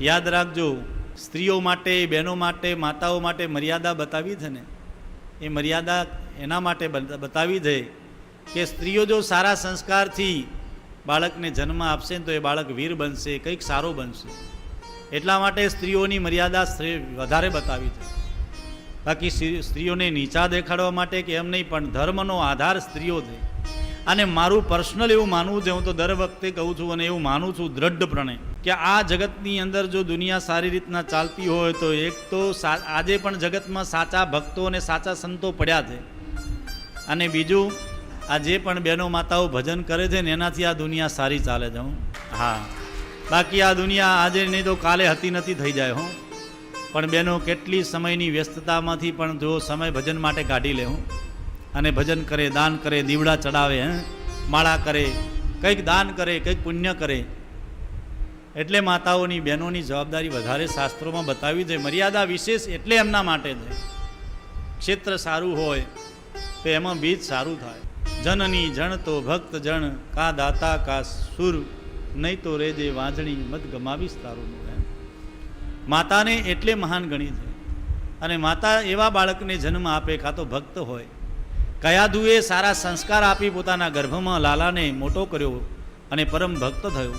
યાદ રાખજો, સ્ત્રીઓ માટે, બહેનો માટે, માતાઓ માટે મર્યાદા બતાવી છે ને, એ મર્યાદા એના માટે બતાવી છે કે સ્ત્રીઓ જો સારા સંસ્કારથી બાળકને જન્મ આપશે ને તો એ બાળક વીર બનશે, કંઈક સારો બનશે. એટલા માટે સ્ત્રીઓની મર્યાદા વધારે બતાવી છે. બાકી સ્ત્રીઓને નીચા દેખાડવા માટે કે એમ નહીં, પણ ધર્મનો આધાર સ્ત્રીઓ છે. અને મારું પર્સનલ એવું માનવું છે, હું તો દર વખતે કહું છું અને એવું માનું છું દ્રઢપણે કે આ જગતની અંદર જો દુનિયા સારી રીતના ચાલતી હોય તો એક તો આજે પણ જગતમાં સાચા ભક્તો અને સાચા સંતો પડ્યા છે, અને બીજું આ જે પણ બહેનો માતાઓ ભજન કરે છે ને એનાથી આ દુનિયા સારી ચાલે છે. હા, બાકી આ દુનિયા આજે નહીં તો કાલે હતી નથી થઈ જાય. પણ બહેનો કેટલી સમયની વ્યસ્તતામાંથી પણ જો સમય ભજન માટે કાઢી લે અને ભજન કરે, દાન કરે, દીવડા ચડાવે, માળા કરે, કંઈક દાન કરે, કંઈક પુણ્ય કરે. એટલે માતાઓની બહેનોની જવાબદારી વધારે શાસ્ત્રોમાં બતાવી છે. મર્યાદા વિશેષ એટલે એમના માટે છે. ક્ષેત્ર સારું હોય તો એમાં બીજ સારું થાય. જનની જણ તો ભક્ત જણ, કા દાતા કા સુર, નહીં તો રેજે વાંજણી મત ગમાવીશ તારું. માતાને એટલે મહાન ગણી છે. અને માતા એવા બાળકને જન્મ આપે, કાં તો ભક્ત હોય. કયાધુએ સારા સંસ્કાર આપી પોતાના ગર્ભમાં લાલાને મોટો કર્યો અને પરમ ભક્ત થયો.